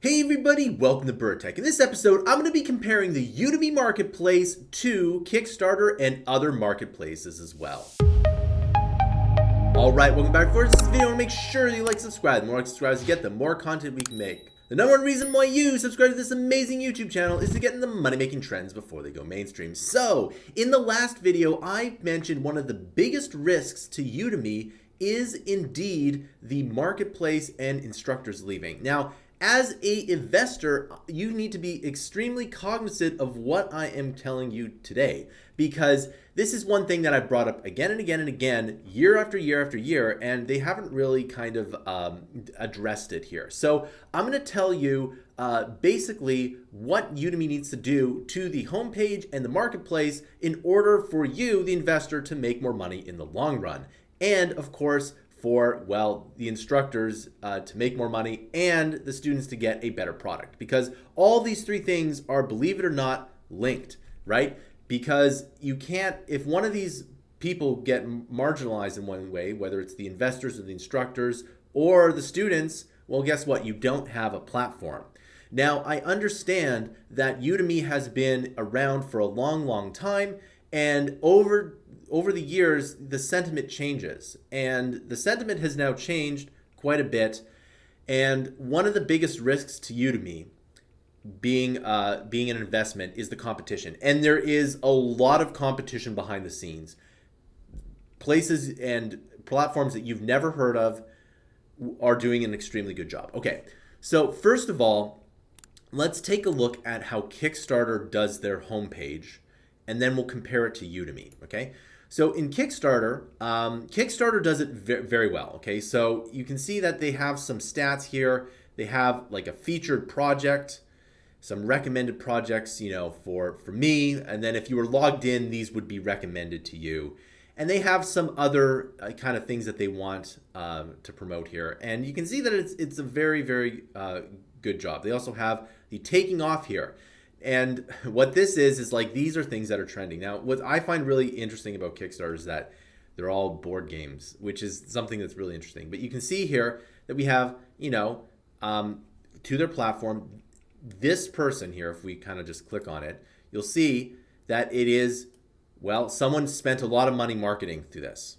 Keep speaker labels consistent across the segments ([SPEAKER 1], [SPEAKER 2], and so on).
[SPEAKER 1] Hey everybody, welcome to Bura. In this episode, I'm going to be comparing the Udemy marketplace to Kickstarter and other marketplaces as well. Alright, welcome back. For this video, make sure you like, subscribe. The more subscribers you get, the more content we can make. The number one reason why you subscribe to this amazing YouTube channel is to get in the money-making trends before they go mainstream. So, in the last video, I mentioned one of the biggest risks to Udemy is indeed the marketplace and instructors leaving. Now, as an investor, you need to be extremely cognizant of what I am telling you today, because this is one thing that I've brought up again and again and again, year after year after year, and they haven't really kind of addressed it here. So I'm going to tell you basically what Udemy needs to do to the homepage and the marketplace in order for you, the investor, to make more money in the long run. And of course, for, well, the instructors to make more money and the students to get a better product. Because all these three things are, believe it or not, linked, right? Because you can't, if one of these people get marginalized in one way, whether it's the investors or the instructors or the students, well, guess what? You don't have a platform. Now, I understand that Udemy has been around for a long, long time, and over the years, the sentiment changes, and the sentiment has now changed quite a bit. And one of the biggest risks to Udemy being an investment is the competition. And there is a lot of competition behind the scenes. Places and platforms that you've never heard of are doing an extremely good job. Okay, so first of all, let's take a look at how Kickstarter does their homepage, and then we'll compare it to Udemy, okay? So in Kickstarter, Kickstarter does it very well, okay? So you can see that they have some stats here. They have like a featured project, some recommended projects, you know, for me. And then if you were logged in, these would be recommended to you. And they have some other kind of things that they want to promote here. And you can see that it's a very, very good job. They also have the taking off here. And what this is like, these are things that are trending. Now, what I find really interesting about Kickstarter is that they're all board games, which is something that's really interesting. But you can see here that we have, you know, to their platform, this person here, if we kind of just click on it, you'll see that it is, well, someone spent a lot of money marketing through this.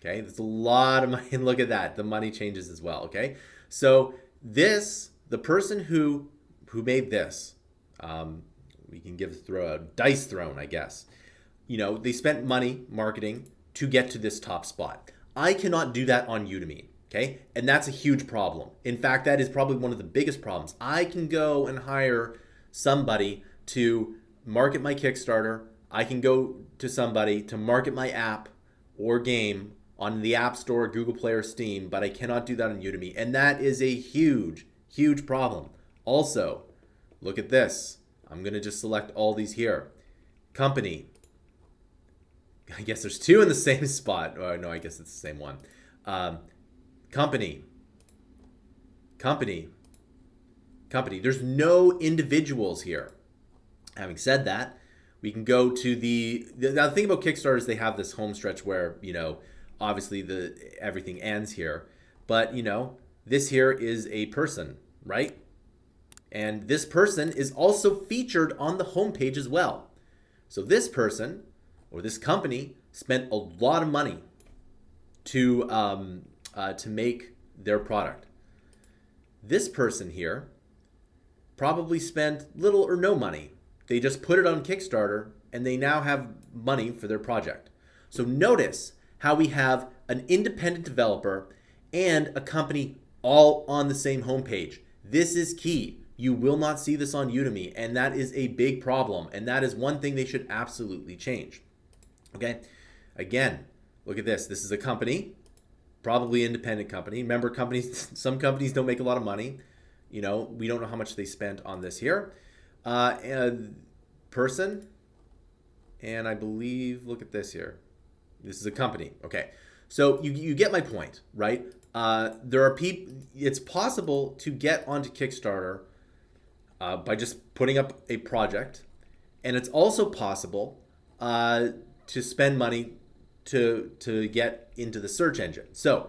[SPEAKER 1] Okay, there's a lot of money, and look at that, the money changes as well. Okay, so this, the person who made this, we can throw a dice thrown, I guess. You know, they spent money marketing to get to this top spot. I cannot do that on Udemy, okay? And that's a huge problem. In fact, that is probably one of the biggest problems. I can go and hire somebody to market my Kickstarter. I can go to somebody to market my app or game on the App Store, Google Play, or Steam, but I cannot do that on Udemy. And that is a huge, huge problem. Also, look at this. I'm going to just select all these here. Company. I guess there's two in the same spot. Oh, no, I guess it's the same one. Company. Company. Company. There's no individuals here. Having said that, we can go to the thing about Kickstarter is they have this home stretch where, you know, obviously everything ends here. But, you know, this here is a person, right? And this person is also featured on the homepage as well. So this person or this company spent a lot of money to make their product. This person here probably spent little or no money. They just put it on Kickstarter and they now have money for their project. So notice how we have an independent developer and a company all on the same homepage. This is key. You will not see this on Udemy, and that is a big problem, and that is one thing they should absolutely change. Okay, again, look at this. This is a company, probably independent company. Remember, companies, some companies don't make a lot of money. You know, we don't know how much they spent on this here. Person, and I believe, look at this here. This is a company. Okay, so you get my point, right? There are people. It's possible to get onto Kickstarter by just putting up a project, and it's also possible to spend money to get into the search engine. So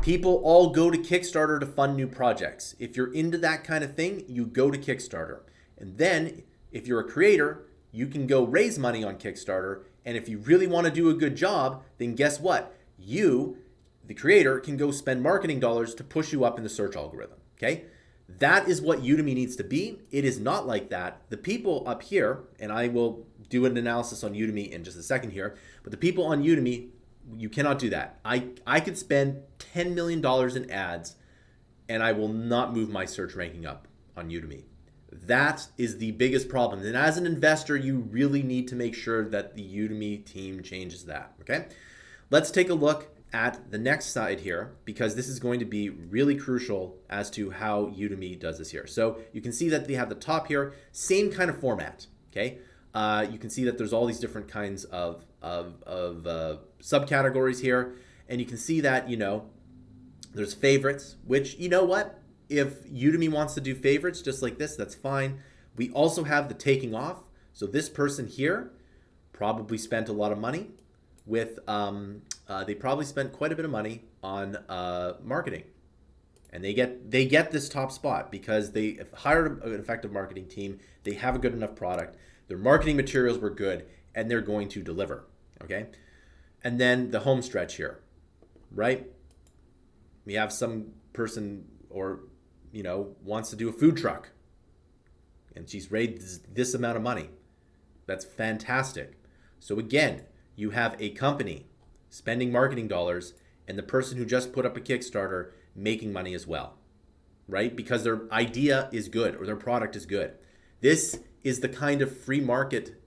[SPEAKER 1] People all go to Kickstarter to fund new projects. If you're into that kind of thing, you go to Kickstarter. And then if you're a creator, you can go raise money on Kickstarter. And if you really want to do a good job, then guess what? You, the creator, can go spend marketing dollars to push you up in the search algorithm. Okay? That is what Udemy needs to be. It is not like that. The people up here, and I will do an analysis on Udemy in just a second here, but the people on Udemy, you cannot do that. I could spend $10 million in ads and I will not move my search ranking up on Udemy. That is the biggest problem. And as an investor, you really need to make sure that the Udemy team changes that, okay? Let's take a look at the next side here, because this is going to be really crucial as to how Udemy does this here. So you can see that they have the top here, same kind of format, okay? You can see that there's all these different kinds of subcategories here, and you can see that, you know, there's favorites, which, you know what? If Udemy wants to do favorites just like this, that's fine. We also have the taking off. So this person here probably spent a lot of money with, they probably spent quite a bit of money on marketing. And they get this top spot because they hired an effective marketing team. They have a good enough product. Their marketing materials were good, and they're going to deliver, okay? And then the home stretch here, right? We have some person or, you know, wants to do a food truck, and she's raised this amount of money. That's fantastic. So again, you have a company spending marketing dollars and the person who just put up a Kickstarter making money as well, right? Because their idea is good or their product is good. This is the kind of free market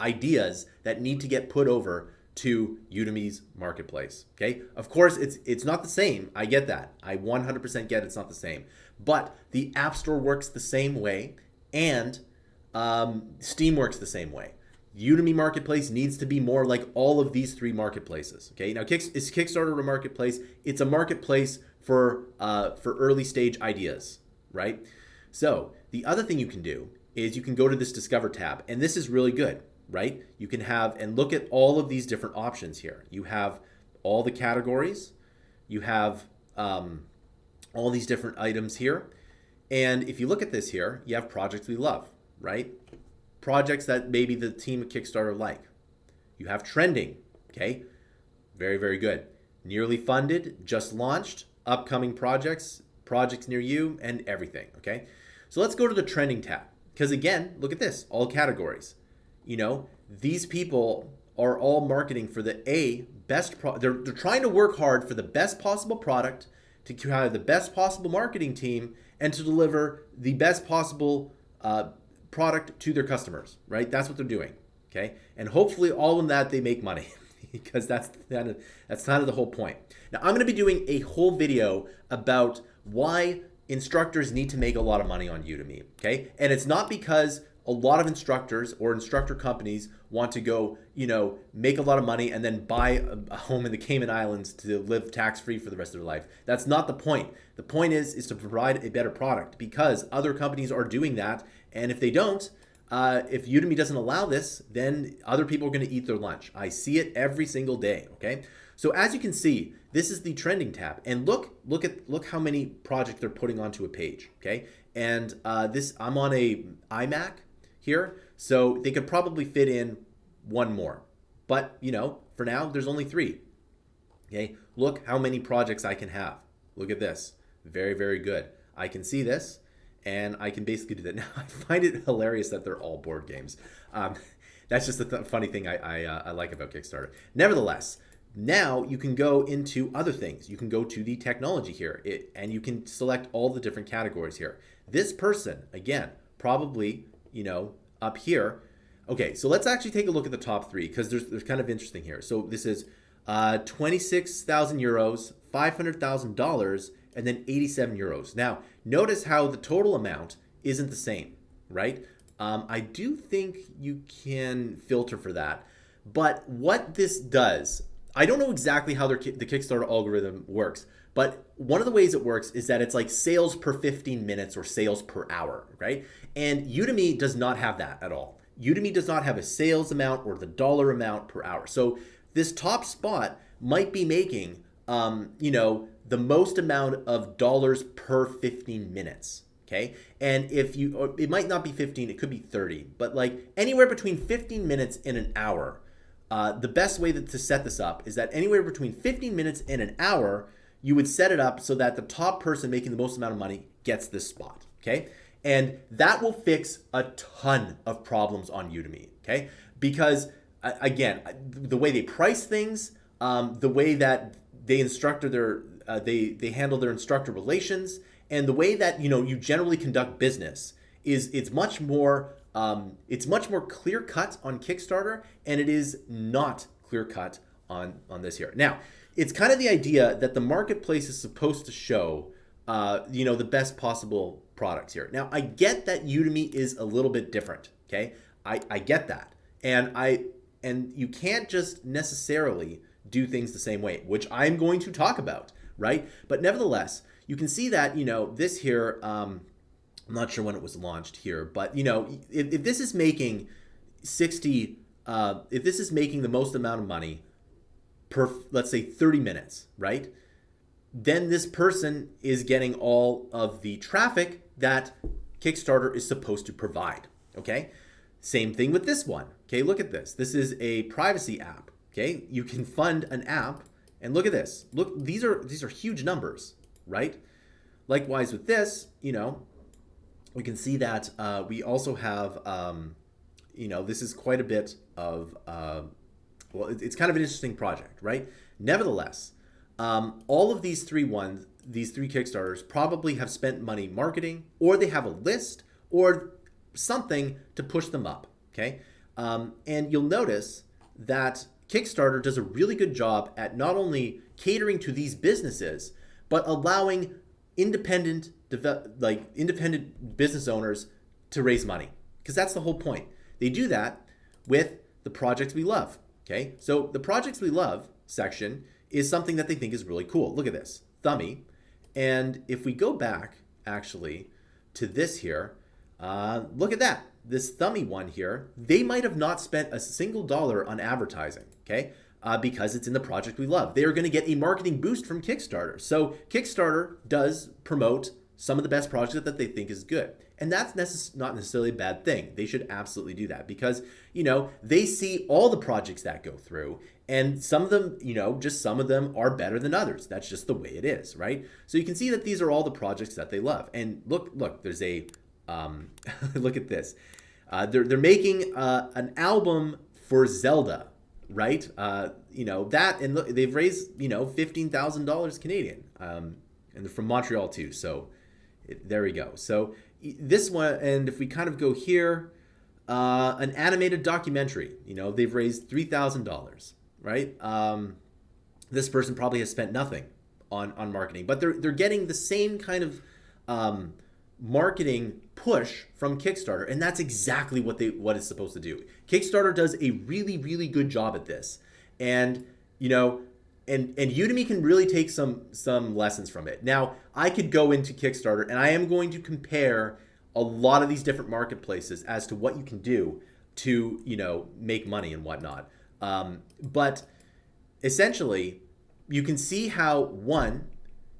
[SPEAKER 1] ideas that need to get put over to Udemy's marketplace, okay? Of course, it's not the same. I get that. I 100% get it's not the same. But the App Store works the same way, and Steam works the same way. Udemy Marketplace needs to be more like all of these three marketplaces, okay? Now, is Kickstarter a marketplace? It's a marketplace for early stage ideas, right? So the other thing you can do is you can go to this Discover tab, and this is really good, right? You can have and look at all of these different options here. You have all the categories, you have all these different items here, and if you look at this here, you have projects we love, right? Projects that maybe the team at Kickstarter like. You have trending, okay? Very, very good. Nearly funded, just launched, upcoming projects, projects near you, and everything, okay? So let's go to the trending tab. Because again, look at this, all categories. You know, these people are all marketing for the best they're trying to work hard for the best possible product, to have the best possible marketing team, and to deliver the best possible product to their customers, right? That's what they're doing, okay? And hopefully all in that they make money because that's kind of the whole point. Now, I'm going to be doing a whole video about why instructors need to make a lot of money on Udemy, okay? And it's not because a lot of instructors or instructor companies want to go, you know, make a lot of money and then buy a home in the Cayman Islands to live tax-free for the rest of their life. That's not the point. The point is to provide a better product, because other companies are doing that. And if they don't, if Udemy doesn't allow this, then other people are going to eat their lunch. I see it every single day, okay? So as you can see, this is the trending tab, and look how many projects they're putting onto a page, okay? And I'm on a iMac here, so they could probably fit in one more, but you know, for now there's only 3. Okay, look how many projects I can have. Look at this, very, very good. I can see this, and I can basically do that. Now I find it hilarious that they're all board games. That's just a funny thing I like about Kickstarter. Nevertheless, now you can go into other things. You can go to the technology here, and you can select all the different categories here. This person, again, probably, you know, up here. Okay, so let's actually take a look at the top 3, because there's kind of interesting here. So this is 26,000 euros, $500,000, and then 87 euros. Now, notice how the total amount isn't the same, right? I do think you can filter for that. But what this does, I don't know exactly how the Kickstarter algorithm works, but one of the ways it works is that it's like sales per 15 minutes or sales per hour, right? And Udemy does not have that at all. Udemy does not have a sales amount or the dollar amount per hour. So this top spot might be making, you know, the most amount of dollars per 15 minutes. Okay. And if you, or it might not be 15, it could be 30, but like anywhere between 15 minutes and an hour. The best way to set this up is that anywhere between 15 minutes and an hour, you would set it up so that the top person making the most amount of money gets this spot. Okay. And that will fix a ton of problems on Udemy. Okay. Because again, the way they price things, the way that they they handle their instructor relations, and the way that you generally conduct business it's much more clear cut on Kickstarter, and it is not clear cut on this here. Now, it's kind of the idea that the marketplace is supposed to show the best possible products here. Now, I get that Udemy is a little bit different. Okay, I get that, and you can't just necessarily do things the same way, which I'm going to talk about, right? But nevertheless, you can see that, this here, I'm not sure when it was launched here, but, if this is making if this is making the most amount of money per, let's say 30 minutes, right? Then this person is getting all of the traffic that Kickstarter is supposed to provide, okay? Same thing with this one, okay? Look at this. This is a privacy app, okay? You can fund an app, and look at this. Look, these are huge numbers, right? Likewise with this, we can see that we also have, this is quite a bit of, it's kind of an interesting project, right? Nevertheless, all of these three Kickstarters probably have spent money marketing, or they have a list or something to push them up, okay? And you'll notice that Kickstarter does a really good job at not only catering to these businesses, but allowing independent business owners to raise money, because that's the whole point. They do that with the projects we love, okay? So the projects we love section is something that they think is really cool. Look at this, Thummy. And if we go back actually to this here, look at that. This Thummy one here, they might have not spent a single dollar on advertising, okay? Because it's in the project we love. They are going to get a marketing boost from Kickstarter. So Kickstarter does promote some of the best projects that they think is good. And that's not necessarily a bad thing. They should absolutely do that because, they see all the projects that go through, and some of them, just some of them are better than others. That's just the way it is, right? So you can see that these are all the projects that they love. And look, there's a, look at this. They're making an album for Zelda, right? That, and look, they've raised, $15,000 Canadian, and they're from Montreal too. So there we go. So this one, and if we kind of go here, an animated documentary, they've raised $3,000, right? This person probably has spent nothing on marketing, but they're getting the same kind of marketing push from Kickstarter, and that's exactly what it's supposed to do. Kickstarter does a really, really good job at this, and and Udemy can really take some lessons from it. Now, I could go into Kickstarter, and I am going to compare a lot of these different marketplaces as to what you can do to make money and whatnot. But essentially, you can see how, one,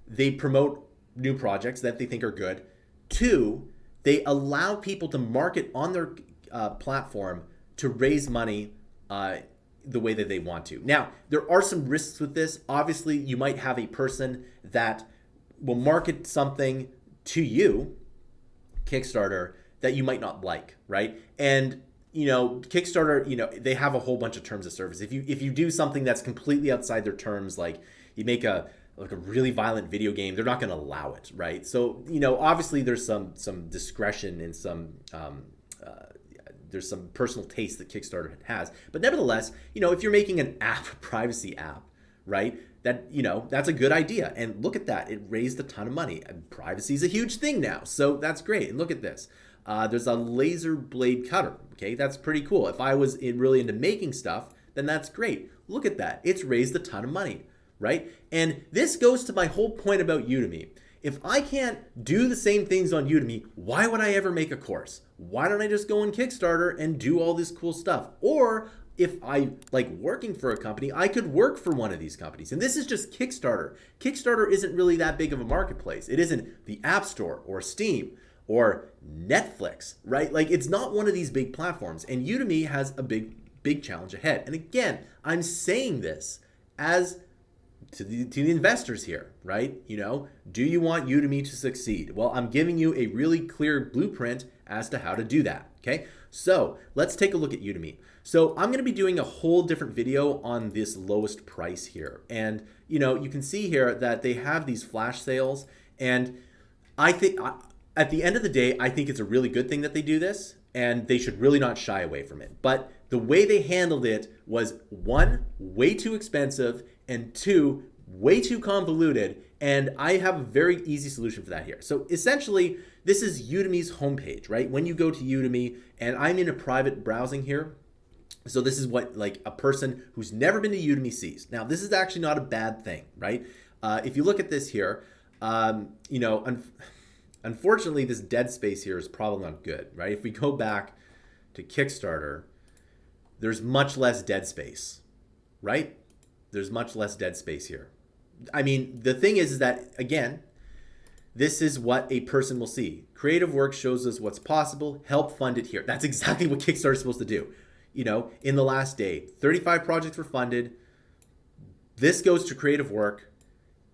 [SPEAKER 1] they promote new projects that they think are good. Two, they allow people to market on their platform to raise money the way that they want to. Now, there are some risks with this. Obviously, you might have a person that will market something to you, Kickstarter, that you might not like, right? And Kickstarter, they have a whole bunch of terms of service. If you do something that's completely outside their terms, like you make a really violent video game, they're not going to allow it, right? So obviously there's some discretion and there's some personal taste that Kickstarter has, but nevertheless, if you're making an app, a privacy app, right? That that's a good idea. And look at that, it raised a ton of money. And privacy is a huge thing now, so that's great. And look at this. There's a laser blade cutter. Okay, that's pretty cool. If I was really into making stuff, then that's great. Look at that. It's raised a ton of money, right? And this goes to my whole point about Udemy. If I can't do the same things on Udemy, why would I ever make a course? Why don't I just go on Kickstarter and do all this cool stuff? Or if I like working for a company, I could work for one of these companies. And this is just Kickstarter. Kickstarter isn't really that big of a marketplace. It isn't the App Store or Steam or Netflix, right? Like it's not one of these big platforms. And Udemy has a big challenge ahead. And again, I'm saying this as to the investors here, right? You know, do you want Udemy to succeed? Well, I'm giving you a really clear blueprint as to how to do that, okay? So let's take a look at Udemy. So I'm gonna be doing a whole different video on this lowest price here. And you know, you can see here that they have these flash sales, and I think at the end of the day, I think it's a really good thing that they do this, and they should really not shy away from it. But the way they handled it was, one, way too expensive, and two, way too convoluted. And I have a very easy solution for that here. So essentially, this is Udemy's homepage, right? When you go to Udemy, and I'm in a private browsing here, so this is what like a person who's never been to Udemy sees. Now, this is actually not a bad thing, right? If you look at this here, you know, unfortunately, this dead space here is probably not good, right? If we go back to Kickstarter, there's much less dead space, right? There's much less dead space here. I mean, the thing is that, again, this is what a person will see. Creative work shows us what's possible. Help fund it here. That's exactly what Kickstarter is supposed to do. You know, in the last day, 35 projects were funded. This goes to creative work,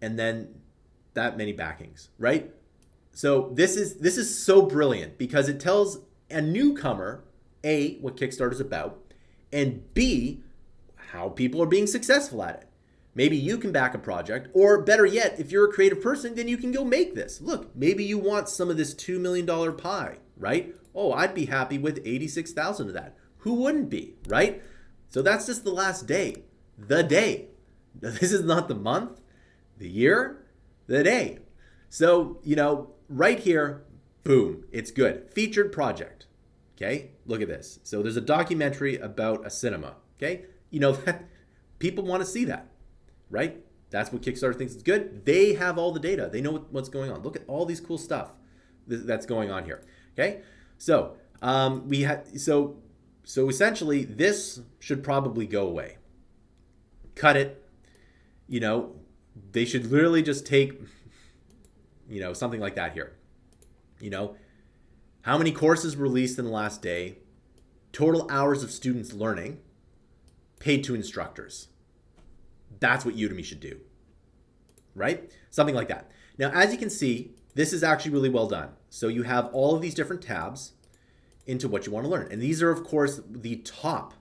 [SPEAKER 1] and then that many backings, right? So this is so brilliant because it tells a newcomer, A, what Kickstarter is about, and B, how people are being successful at it. Maybe you can back a project, or better yet, if you're a creative person, then you can go make this. Look, maybe you want some of this $2 million pie, right? Oh, I'd be happy with 86,000 of that. Who wouldn't be, right? So that's just the last day, the day. This is not the month, the year, the day. So, you know, right here, boom, it's good. Featured project, okay? Look at this. So there's a documentary about a cinema, okay? You know, that people want to see that, right? That's what Kickstarter thinks is good. They have all the data. They know what's going on. Look at all these cool stuff that's going on here, okay? So so essentially, this should probably go away. Cut it. You know, they should literally just take, you know, something like that here. You know, how many courses released in the last day, total hours of students learning, paid to instructors. That's what Udemy should do, right? Something like that. Now, as you can see, this is actually really well done. So you have all of these different tabs into what you want to learn. And these are, of course, the top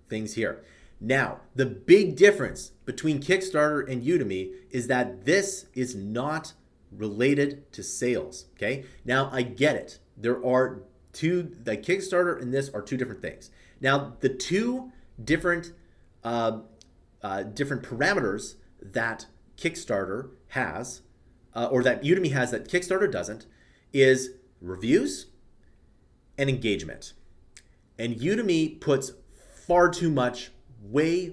[SPEAKER 1] things here. Now, the big difference between Kickstarter and Udemy is that this is not related to sales, okay? Now, I get it. There are the Kickstarter and this are two different things. Now, the two different parameters that Kickstarter has, or that Udemy has that Kickstarter doesn't, is reviews and engagement. And Udemy puts far too much, way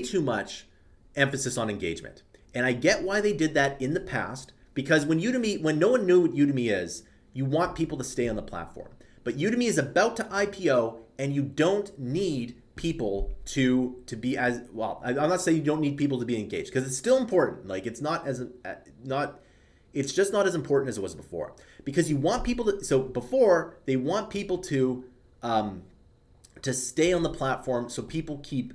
[SPEAKER 1] too much emphasis on engagement. And I get why they did that in the past, because when no one knew what Udemy is, you want people to stay on the platform. But Udemy is about to IPO, and you don't need people to be as well. I'm not saying you don't need people to be engaged, because it's still important. Like it's just not as important as it was before, because you want people to. So before they want people to stay on the platform, so people keep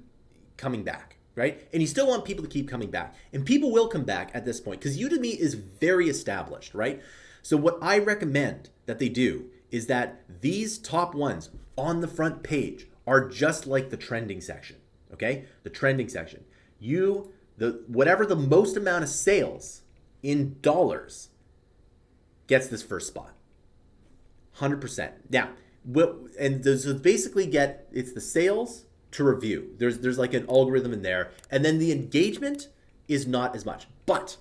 [SPEAKER 1] coming back, right? And you still want people to keep coming back, and people will come back at this point because Udemy is very established, right? So what I recommend that they do is that these top ones on the front page are just like the trending section, okay? The trending section. Whatever the most amount of sales in dollars gets this first spot. 100%. Now, and so basically it's the sales to review. There's like an algorithm in there, and then the engagement is not as much. But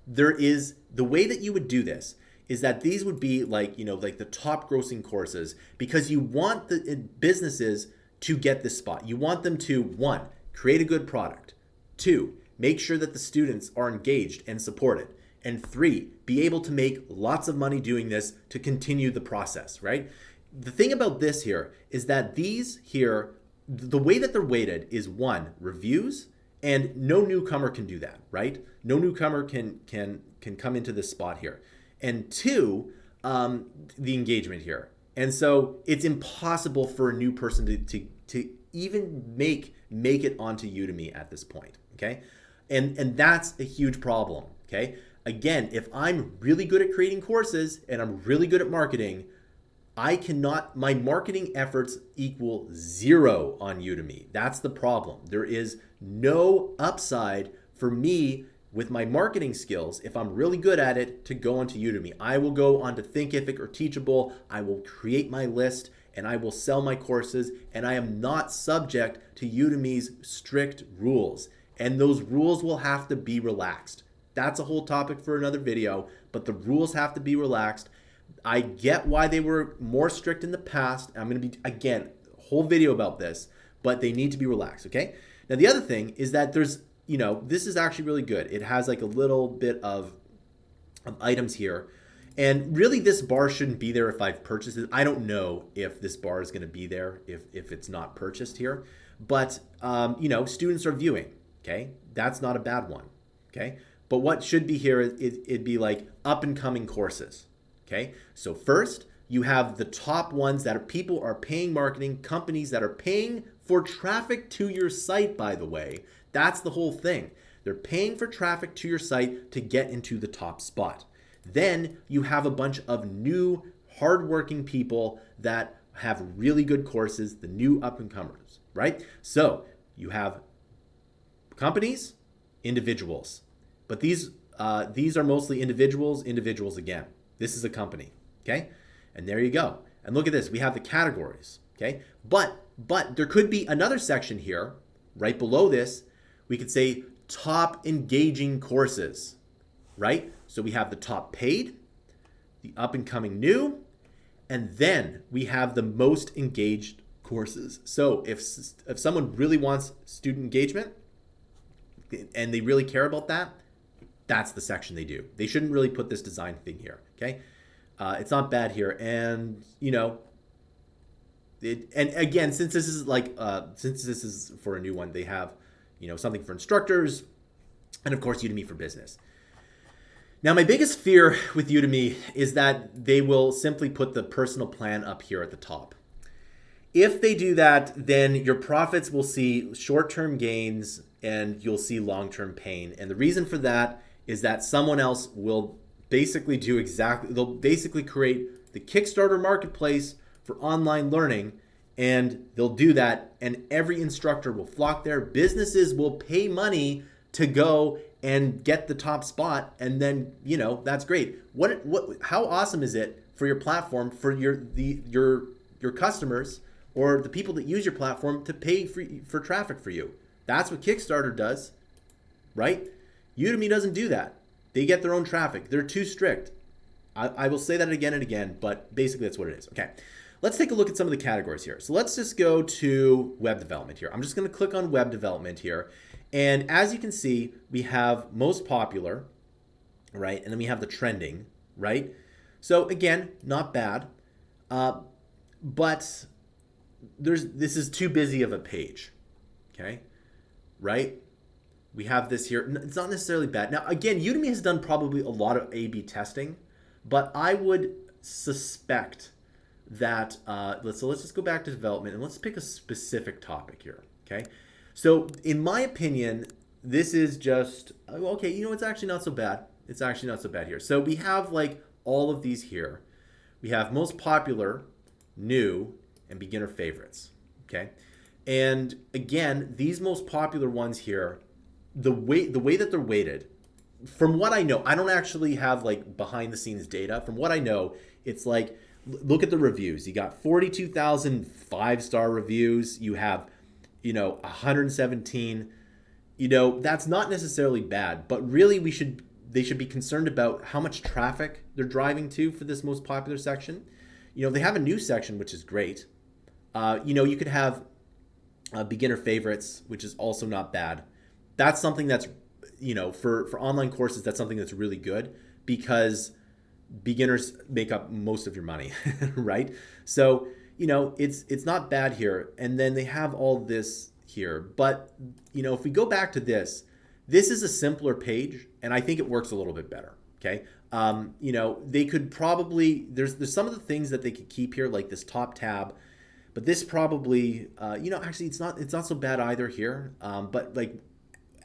[SPEAKER 1] there is, the way that you would do this is that these would be like, you know, like the top grossing courses, because you want the businesses to get this spot. You want them to, one, create a good product. Two, make sure that the students are engaged and supported. And three, be able to make lots of money doing this to continue the process, right? The thing about this here is that these here the way that they're weighted is one, reviews, and no newcomer can do that, right? No newcomer can come into this spot here. And two, the engagement here. And so it's impossible for a new person to even make it onto Udemy at this point, okay? And that's a huge problem, okay? Again, if I'm really good at creating courses and I'm really good at marketing, my marketing efforts equal 0 on Udemy. That's the problem. There is no upside for me with my marketing skills, if I'm really good at it, to go onto Udemy. I will go onto Thinkific or Teachable, I will create my list, and I will sell my courses, and I am not subject to Udemy's strict rules. And those rules will have to be relaxed. That's a whole topic for another video, but the rules have to be relaxed. I get why they were more strict in the past. I'm going to be, again, a whole video about this, but they need to be relaxed, okay? Now, the other thing is that there's, this is actually really good. It has like a little bit of items here. And really, this bar shouldn't be there if I've purchased it. I don't know if this bar is going to be there if it's not purchased here. But, students are viewing, okay? That's not a bad one, okay? But what should be here, it'd be like up-and-coming courses, okay? So first, you have the top ones that people are paying marketing, companies that are paying for traffic to your site, by the way. That's the whole thing. They're paying for traffic to your site to get into the top spot. Then you have a bunch of new, hardworking people that have really good courses, the new up-and-comers, right? So you have companies, individuals. But these are mostly individuals again. This is a company, okay? And there you go. And look at this. We have the categories, okay? But there could be another section here, right below this. We could say top engaging courses, right? So we have the top paid, the up and coming new, and then we have the most engaged courses. So if someone really wants student engagement and they really care about that, that's the section they do. They shouldn't really put this design thing here, okay? It's not bad here. And, and again, since this is for a new one, they have, something for instructors and of course Udemy for business. Now, my biggest fear with Udemy is that they will simply put the personal plan up here at the top. If they do that, then your profits will see short-term gains and you'll see long-term pain. And the reason for that is that someone else will basically they'll basically create the Kickstarter marketplace for online learning, and they'll do that, and every instructor will flock there. Businesses will pay money to go and get the top spot, and then, that's great. How awesome is it for your platform, for your customers or the people that use your platform to pay for traffic for you? That's what Kickstarter does, right? Udemy doesn't do that. They get their own traffic. They're too strict. I will say that again and again, but basically that's what it is. Okay, let's take a look at some of the categories here. So let's just go to web development here. I'm just going to click on web development here. And as you can see, we have most popular, right? And then we have the trending, right? So again, not bad, but this is too busy of a page, okay? Right? We have this here. It's not necessarily bad. Now, again, Udemy has done probably a lot of A/B testing, but I would suspect that, let's just go back to development and let's pick a specific topic here, okay? So in my opinion, this is just, okay, it's actually not so bad. It's actually not so bad here. So we have like all of these here. We have most popular, new, and beginner favorites, okay? And again, these most popular ones here, the way that they're weighted, from what I know, I don't actually have like behind the scenes data. From what I know, it's like, look at the reviews. You got 42,000 5-star reviews. You have, 117. That's not necessarily bad, but really they should be concerned about how much traffic they're driving to for this most popular section. They have a new section, which is great. You could have beginner favorites, which is also not bad. That's something that's, for online courses, that's something that's really good because beginners make up most of your money, right? So, you know, it's not bad here. And then they have all this here. But, you know, if we go back to this is a simpler page, and I think it works a little bit better. Okay. You know, they could probably, there's some of the things that they could keep here, like this top tab, but this probably, you know, actually it's not so bad either here. But like,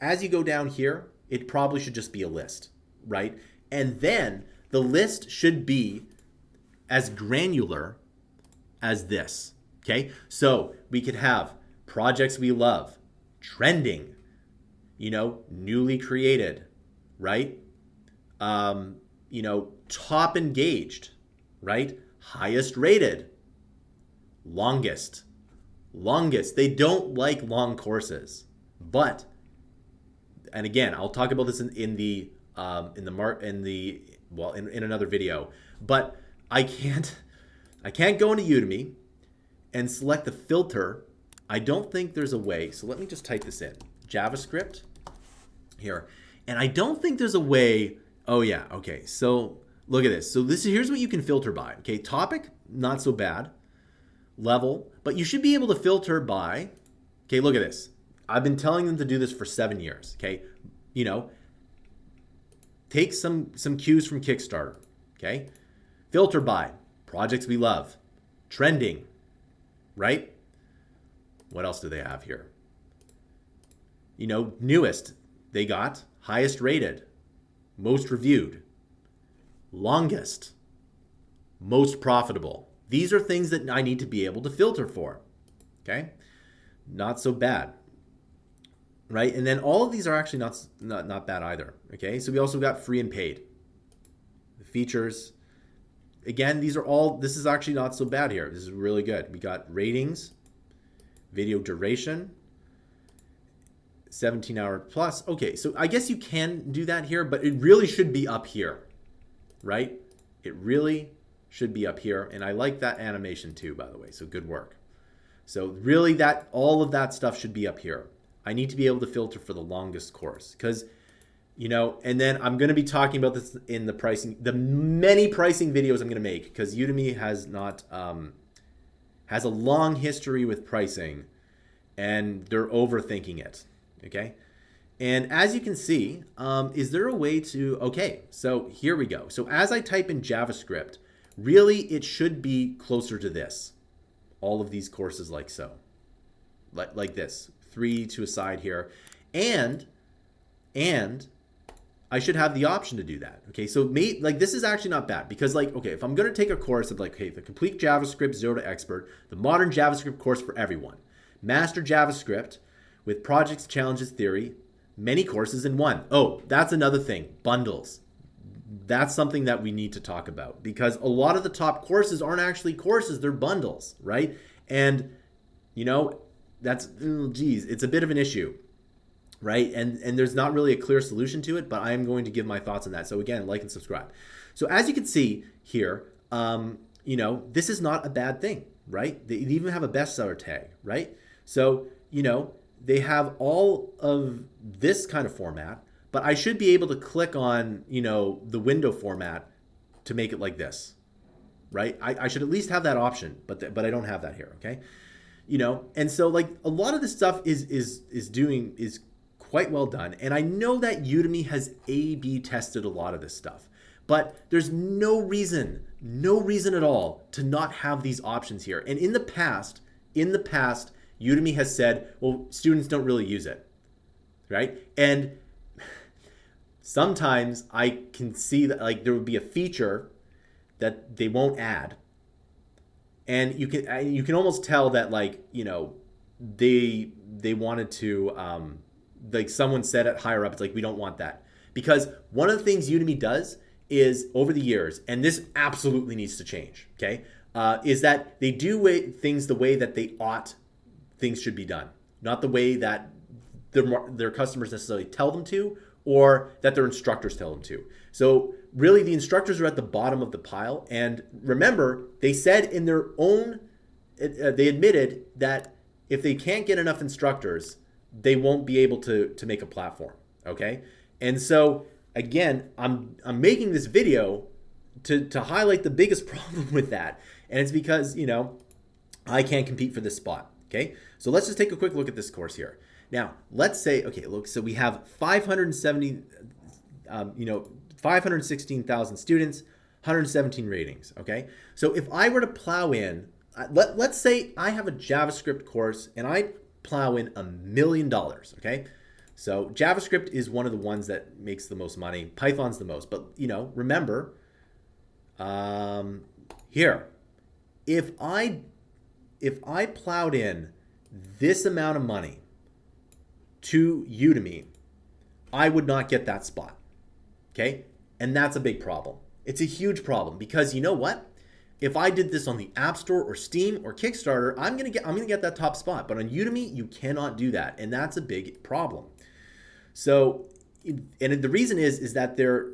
[SPEAKER 1] as you go down here, it probably should just be a list, right? And then the list should be as granular as this, okay? So we could have projects we love, trending, you know, newly created, right? You know, top engaged, right? Highest rated, longest. They don't like long courses, but, and again, I'll talk about this in another video, but I can't go into Udemy and select the filter. I don't think there's a way. So let me just type this in, JavaScript here. And I don't think there's a way. Oh yeah, okay. So look at this. So here's what you can filter by. Okay, topic, not so bad. Level, but you should be able to filter by, okay, look at this. I've been telling them to do this for 7 years, okay? You know, take some cues from Kickstarter, okay? Filter by projects we love, trending, right? What else do they have here? You know, newest, they got highest rated, most reviewed, longest, most profitable. These are things that I need to be able to filter for, okay? Not so bad, right? And then all of these are actually not bad either, okay? So we also got free and paid. The features, again, this is actually not so bad here. This is really good. We got ratings, video duration, 17-hour plus. Okay, so I guess you can do that here, but it really should be up here, right? It really should be up here. And I like that animation too, by the way, so good work. So really all of that stuff should be up here. I need to be able to filter for the longest course because, you know, and then I'm going to be talking about this in the many pricing videos I'm going to make because Udemy has a long history with pricing and they're overthinking it. Okay. And as you can see, is there a way to, okay, so here we go. So as I type in JavaScript, really it should be closer to this. All of these courses like so, like this, 3 to a side here. And I should have the option to do that. Okay, so this is actually not bad because okay, if I'm gonna take a course of okay, the complete JavaScript 0 to expert, the modern JavaScript course for everyone, master JavaScript with projects, challenges, theory, many courses in one. Oh, that's another thing, bundles. That's something that we need to talk about because a lot of the top courses aren't actually courses, they're bundles, right? And you know, it's a bit of an issue, right? And there's not really a clear solution to it, but I am going to give my thoughts on that. So again, like and subscribe. So as you can see here, you know, this is not a bad thing, right? They even have a bestseller tag, right? So, you know, they have all of this kind of format, but I should be able to click on, you know, the window format to make it like this, right? I should at least have that option, but I don't have that here, okay? You know, and so like a lot of this stuff is quite well done. And I know that Udemy has A/B tested a lot of this stuff, but there's no reason at all to not have these options here. And in the past, Udemy has said, well, students don't really use it, right? And sometimes I can see that like there would be a feature that they won't add. And you can almost tell that like, you know, they wanted to, like someone said it higher up, it's like, we don't want that. Because one of the things Udemy does is over the years, and this absolutely needs to change, okay, is that they do things the way that they ought things should be done. Not the way that their customers necessarily tell them to, or that their instructors tell them to. So really the instructors are at the bottom of the pile. And remember, they said in their own, they admitted that if they can't get enough instructors, they won't be able to make a platform, okay? And so again, I'm making this video to highlight the biggest problem with that. And it's because, you know, I can't compete for this spot. Okay, so let's just take a quick look at this course here. Now, let's say, okay, look, so we have 570, 516,000 students, 117 ratings. Okay, so if I were to plow in, let's say I have a JavaScript course and I plow in $1 million. Okay, so JavaScript is one of the ones that makes the most money. Python's the most, but remember, here, if I plowed in this amount of money to Udemy, I would not get that spot. Okay, and that's a big problem. It's a huge problem because you know what? If I did this on the App Store or Steam or Kickstarter, I'm gonna get that top spot. But on Udemy, you cannot do that, and that's a big problem. So, and the reason is that they're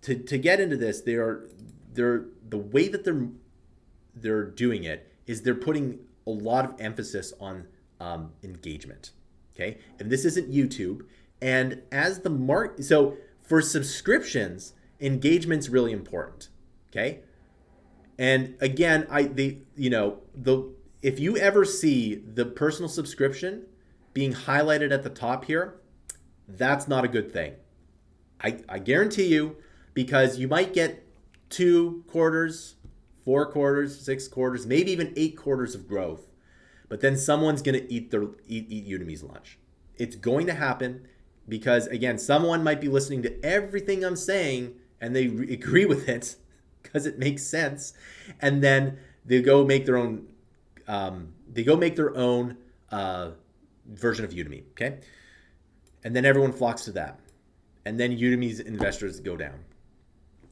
[SPEAKER 1] to get into this, they're the way that they're doing it is they're putting a lot of emphasis on engagement. Okay, and this isn't YouTube. And as the so for subscriptions, engagement's really important. Okay. And again, if you ever see the personal subscription being highlighted at the top here, that's not a good thing. I guarantee you, because you might get 2 quarters, 4 quarters, 6 quarters, maybe even 8 quarters of growth, but then someone's going to eat Udemy's lunch. It's going to happen because, again, someone might be listening to everything I'm saying and they agree with it because it makes sense, and then they go make their own version of Udemy, okay? And then everyone flocks to that, and then Udemy's investors go down.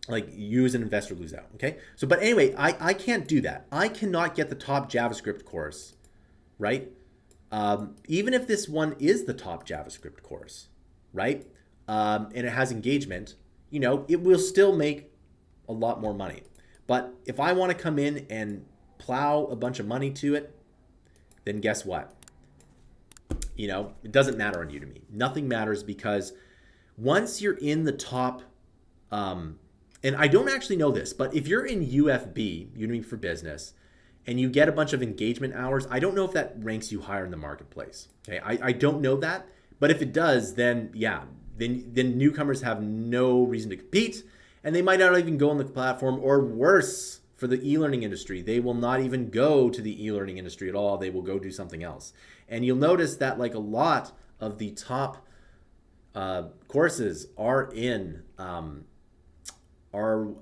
[SPEAKER 1] Like, you as an investor lose out, okay? So, but anyway, I can't do that. I cannot get the top JavaScript course, right? Even if this one is the top JavaScript course, right? And it has engagement, it will still make a lot more money. But if I want to come in and plow a bunch of money to it, then guess what? It doesn't matter on Udemy. Nothing matters because once you're in the top, and I don't actually know this, but if you're in UFB, Udemy for Business, and you get a bunch of engagement hours, I don't know if that ranks you higher in the marketplace. Okay, I don't know that, but if it does, then yeah, then newcomers have no reason to compete, and they might not even go on the platform, or worse, for the e-learning industry, they will not even go to the e-learning industry at all. They will go do something else. And you'll notice that like a lot of the top courses are in are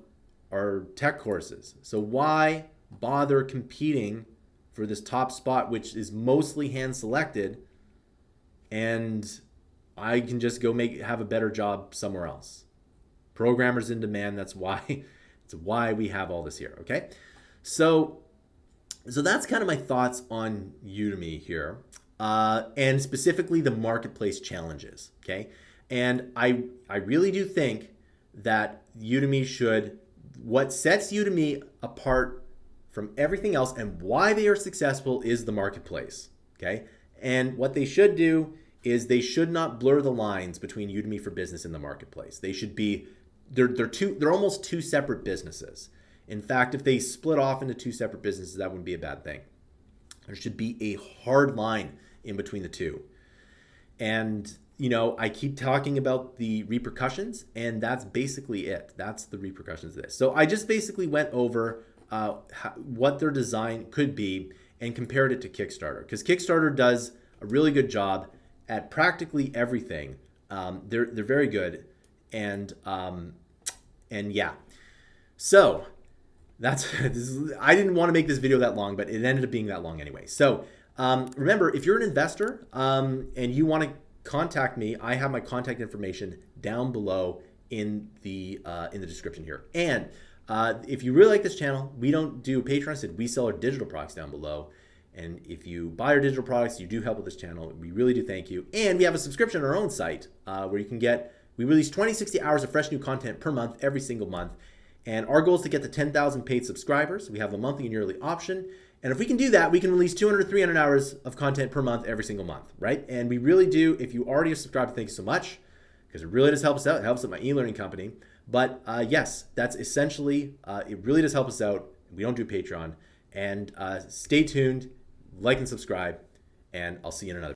[SPEAKER 1] tech courses. So why bother competing for this top spot, which is mostly hand selected, and I can just go have a better job somewhere else? Programmers in demand. That's why we have all this here. Okay, so that's kind of my thoughts on Udemy here, and specifically the marketplace challenges. Okay, and I really do think that Udemy should, what sets Udemy apart from everything else and why they are successful is the marketplace. Okay, and what they should do is they should not blur the lines between Udemy for Business and the marketplace. They should be they're almost 2 separate businesses. In fact, if they split off into 2 separate businesses, that wouldn't be a bad thing. There should be a hard line in between the two. And, I keep talking about the repercussions, and that's basically it. That's the repercussions of this. So I just basically went over what their design could be and compared it to Kickstarter, because Kickstarter does a really good job at practically everything. They're very good. And yeah, so I didn't want to make this video that long, but it ended up being that long anyway. So remember, if you're an investor and you want to contact me, I have my contact information down below in the description here. And if you really like this channel, we don't do Patreon, instead we sell our digital products down below. And if you buy our digital products, you do help with this channel. We really do thank you. And we have a subscription on our own site where you can we release 60 hours of fresh new content per month, every single month. And our goal is to get to 10,000 paid subscribers. We have a monthly and yearly option. And if we can do that, we can release 200 300 hours of content per month, every single month, right? And we really do. If you already are subscribed, thank you so much, because it really does help us out. It helps out my e-learning company. But yes, that's essentially, it really does help us out. We don't do Patreon. And stay tuned, like and subscribe, and I'll see you in another video.